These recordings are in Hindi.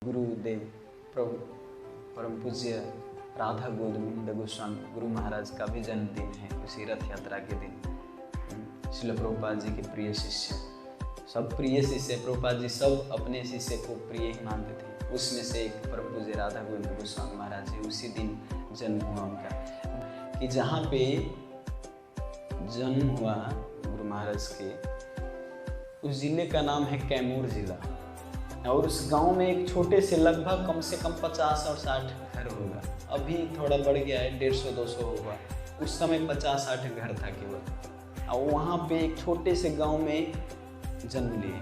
गुरुदेव प्रभु परम पूज्य राधा गोविंद गोस्वामी गुरु महाराज का भी जन्मदिन है। उसी रथ यात्रा के दिन श्रील प्रभुपाद जी के प्रिय शिष्य, सब प्रिय शिष्य, प्रभुपाद जी सब अपने शिष्य को प्रिय ही मानते थे। उसमें से एक परम पूज्य राधा गोविंद गोस्वामी महाराज जी, उसी दिन जन्म हुआ उनका। कि जहाँ पे जन्म हुआ गुरु महाराज के, उस जिले का नाम है कैमूर जिला। और उस गांव में एक छोटे से लगभग कम से कम 50 और 60 घर होगा। अभी थोड़ा बढ़ गया है, 150-200 होगा। उस समय 50-60 घर था केवल। और वहाँ पे एक छोटे से गांव में जन्म लिए।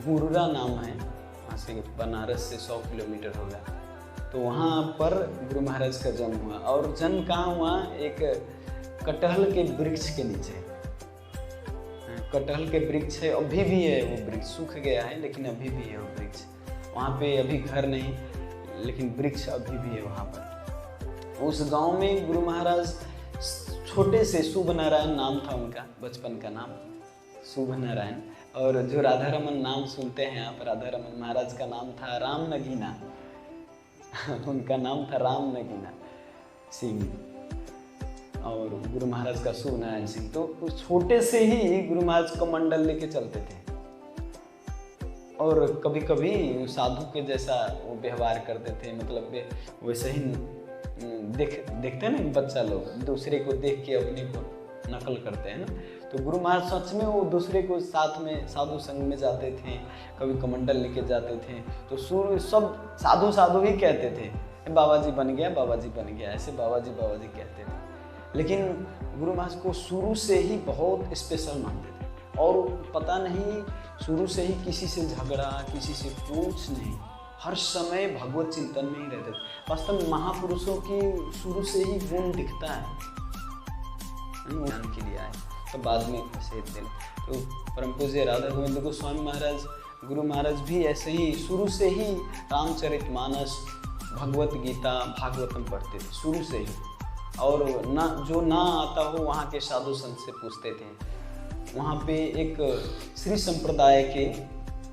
गुरुरा नाम है, वहाँ से बनारस से 100 किलोमीटर होगा। तो वहाँ पर गुरु महाराज का जन्म हुआ। और जन्म कहाँ हुआ? एक कटहल के वृक्ष के नीचे। कटहल के वृक्ष है, अभी भी है वो वृक्ष, सूख गया है लेकिन अभी भी है वो वृक्ष। वहाँ पे अभी घर नहीं, लेकिन वृक्ष अभी भी है वहाँ पर। उस गांव में गुरु महाराज छोटे से शुभ नारायण नाम था उनका, बचपन का नाम शुभ नारायण। और जो राधा रमन नाम सुनते हैं आप, राधा रमन महाराज का नाम था राम नगीना। उनका नाम था राम नगीना सिंह और गुरु महाराज का शुभ नारायण सिंह। तो उस छोटे से ही गुरु महाराज का मंडल लेके चलते थे। और कभी कभी साधु के जैसा वो व्यवहार करते थे, मतलब वैसे ही देखते हैं ना बच्चा लोग, दूसरे को देख के अपने को नकल करते हैं ना। तो गुरु महाराज सच में वो दूसरे को साथ में साधु संग में जाते थे, कभी कमंडल लेके जाते थे। तो शुरू सब साधु साधु ही कहते थे, बाबा जी बन गया, बाबा जी बन गया, ऐसे बाबा जी कहते थे। लेकिन गुरु महाराज को शुरू से ही बहुत स्पेशल मानते थे। और पता नहीं, शुरू से ही किसी से झगड़ा, किसी से कुछ नहीं, हर समय भगवत चिंतन में ही रहते थे। वास्तव में महापुरुषों की शुरू से ही गुण दिखता है, ज्ञान के लिए आए तो बाद में सेध दें। तो परम पूज्य राधा गोविंद गोस्वामी महाराज, गुरु महाराज भी ऐसे ही शुरू से ही रामचरितमानस, भगवत गीता, भागवतम पढ़ते थे शुरू से ही। और जो ना आता हो वहाँ के साधु संत से पूछते थे। वहाँ पे एक श्री संप्रदाय के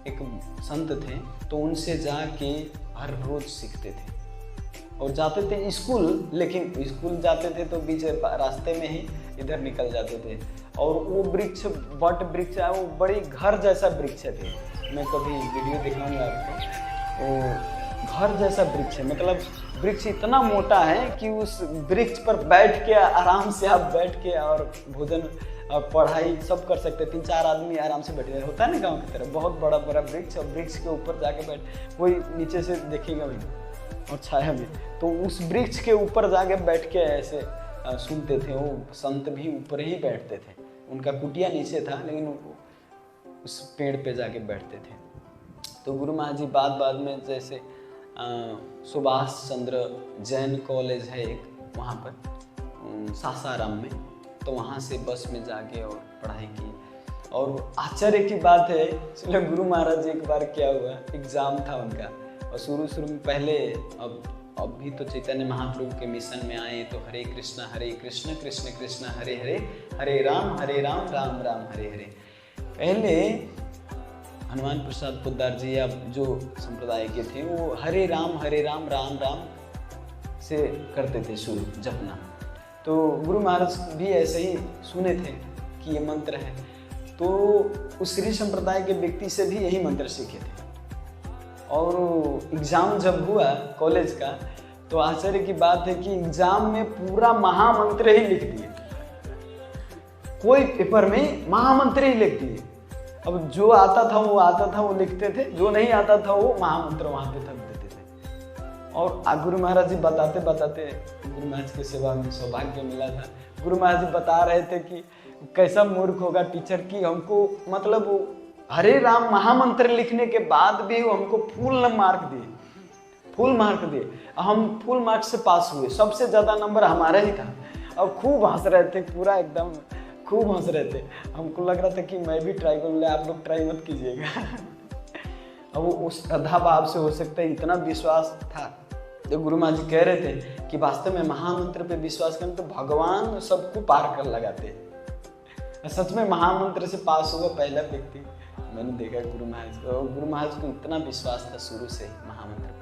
एक संत थे, तो उनसे जाके हर रोज सीखते थे। और जाते थे स्कूल, लेकिन स्कूल जाते थे तो बीच रास्ते में ही इधर निकल जाते थे। और वो वृक्ष, बट वृक्ष है, वो बड़ी घर जैसा वृक्ष थे। मैं कभी वीडियो दिखाऊंगा आपको। वो घर जैसा वृक्ष है, मतलब वृक्ष इतना मोटा है कि उस वृक्ष पर बैठ के आराम से आप बैठ के और भोजन और पढ़ाई सब कर सकते हैं। 3-4 आदमी आराम से बैठे होता है ना गाँव की तरह, बहुत बड़ा बड़ा वृक्ष। और वृक्ष के ऊपर जाके बैठ, कोई नीचे से देखेगा भी और छाया में, तो उस वृक्ष के ऊपर जाके बैठ के ऐसे सुनते थे। वो संत भी ऊपर ही बैठते थे, उनका कुटिया नीचे था, लेकिन उस पेड़ पे जाके बैठते थे। तो गुरु महाराज जी बाद में, जैसे सुभाष चंद्र जैन कॉलेज है एक वहाँ पर सासाराम में, तो वहाँ से बस में जाके और पढ़ाई की। और आश्चर्य की बात है, इसलिए गुरु महाराज जी एक बार क्या हुआ, एग्ज़ाम था उनका। और शुरू में पहले, अभी तो चैतन्य महाप्रभु के मिशन में आए तो हरे कृष्ण कृष्ण कृष्ण हरे हरे, हरे राम राम राम हरे हरे। पहले हनुमान प्रसाद पोद्दार जी या जो संप्रदाय के थे, वो हरे राम राम राम से करते थे शुरू जपना। तो गुरु महाराज भी ऐसे ही सुने थे कि ये मंत्र है, तो उस श्री संप्रदाय के व्यक्ति से भी यही मंत्र सीखे थे। और एग्ज़ाम जब हुआ कॉलेज का, तो आश्चर्य की बात है कि एग्ज़ाम में पूरा महामंत्र ही लिख दिए। कोई पेपर में महामंत्र ही लिख दिए। अब जो आता था वो लिखते थे, जो नहीं आता था वो महामंत्र वहाँ पे थक देते थे। और गुरु महाराज जी बताते गुरु महाराज की सेवा में सौभाग्य मिला था। गुरु महाराज जी बता रहे थे कि कैसा मूर्ख होगा टीचर की हमको, मतलब हरे राम महामंत्र लिखने के बाद भी वो हमको फुल मार्क दिए। हम फुल मार्क्स से पास हुए, सबसे ज़्यादा नंबर हमारा ही था। और खूब हंस रहे थे, पूरा एकदम खूब हंस रहे थे। हमको लग रहा था कि मैं भी ट्राई करूँ, आप लोग ट्राई मत कीजिएगा। अब वो उस श्रद्धा भाव से, हो सकता है इतना विश्वास था। जो गुरु महाराज जी कह रहे थे कि वास्तव में महामंत्र पे विश्वास करें तो भगवान सबको पार कर लगाते हैं। सच में महामंत्र से पास हुआ पहला व्यक्ति मैंने देखा गुरु महाराज को, गुरु महाराज को इतना विश्वास था शुरू से ही महामंत्र पर।